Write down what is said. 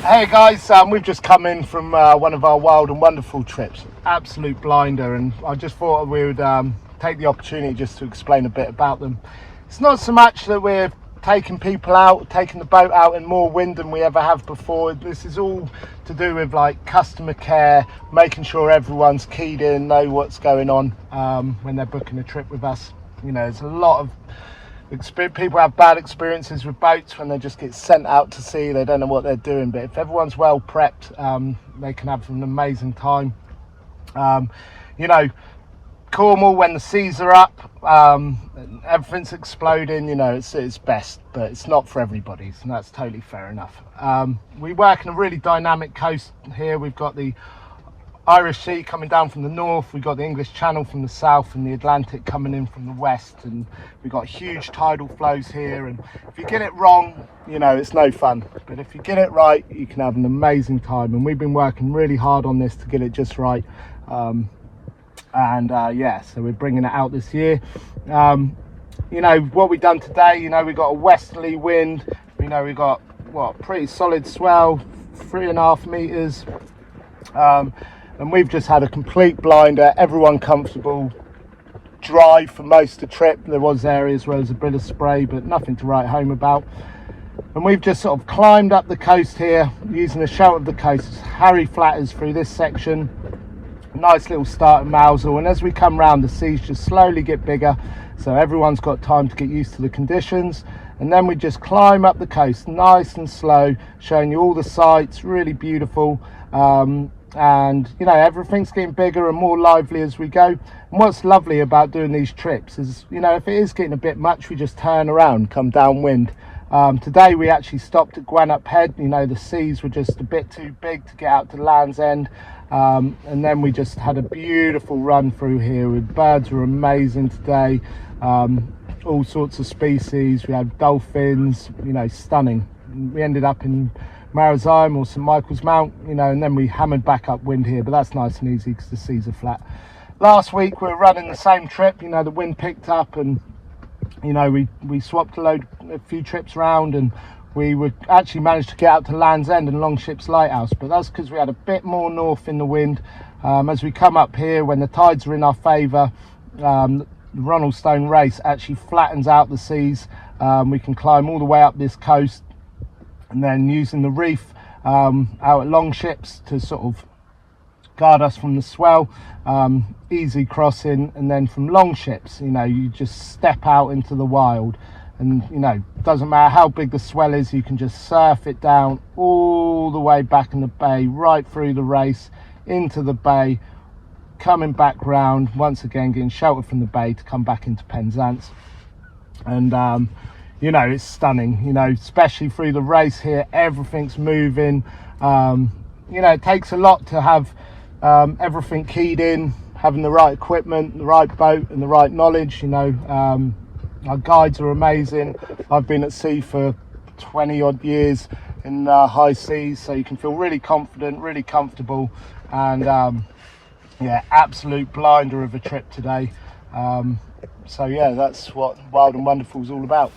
Hey guys, we've just come in from one of our wild and wonderful trips. Absolute blinder, and I just thought we would take the opportunity just to explain a bit about them. It's not so much that we're taking people out, taking the boat out in more wind than we ever have before. This is all to do with like customer care, making sure everyone's keyed in, know what's going on when they're booking a trip with us. You know, there's a lot of people have bad experiences with boats when they just get sent out to sea. They don't know what they're doing, but if everyone's well prepped, they can have an amazing time. You know, Cornwall, when the seas are up, everything's exploding, you know, it's best, but it's not for everybody, and that's totally fair enough. We work in a really dynamic coast here. We've got the Irish Sea coming down from the north, we've got the English Channel from the south, and the Atlantic coming in from the west, and we've got huge tidal flows here. And if you get it wrong, you know, it's no fun, but if you get it right, you can have an amazing time. And we've been working really hard on this to get it just right. Yeah, so we're bringing it out this year. You know what we've done today, you know, we got a westerly wind, you know, we got what, pretty solid swell, 3.5 meters. And we've just had a complete blinder, everyone comfortable, dry for most of the trip. There was areas where there was a bit of spray, but nothing to write home about. And we've just sort of climbed up the coast here using the shelter of the coast. Harry flatters through this section, nice little start at Mousehole, and as we come round, the seas just slowly get bigger, so everyone's got time to get used to the conditions. And then we just climb up the coast nice and slow, showing you all the sights, really beautiful. And you know, everything's getting bigger and more lively as we go. And what's lovely about doing these trips is, you know, if it is getting a bit much, we just turn around, come downwind. Today we actually stopped at Gwenup Head. You know, the seas were just a bit too big to get out to Land's End, and then we just had a beautiful run through here. With birds were amazing today, all sorts of species. We had dolphins, you know, stunning. We ended up in Marizime or St Michael's Mount, you know, and then we hammered back up wind here, but that's nice and easy because the seas are flat. Last week we were running the same trip, you know, the wind picked up, and you know, we swapped a few trips around, and we would actually manage to get out to Land's End and Longship's Lighthouse, but that's because we had a bit more north in the wind. As we come up here, when the tides are in our favour, the Ronaldstone race actually flattens out the seas. We can climb all the way up this coast, and then using the reef out at Longships to sort of guard us from the swell, easy crossing. And then from Longships, you know, you just step out into the wild, and you know, doesn't matter how big the swell is, you can just surf it down all the way back in the bay, right through the race into the bay, coming back round, once again getting sheltered from the bay to come back into Penzance. And you know, it's stunning, you know, especially through the race here, everything's moving. You know, it takes a lot to have everything keyed in, having the right equipment, the right boat and the right knowledge. You know, our guides are amazing. I've been at sea for 20 odd years in high seas, so you can feel really confident, really comfortable. And yeah, absolute blinder of a trip today. So yeah, that's what Wild and Wonderful is all about.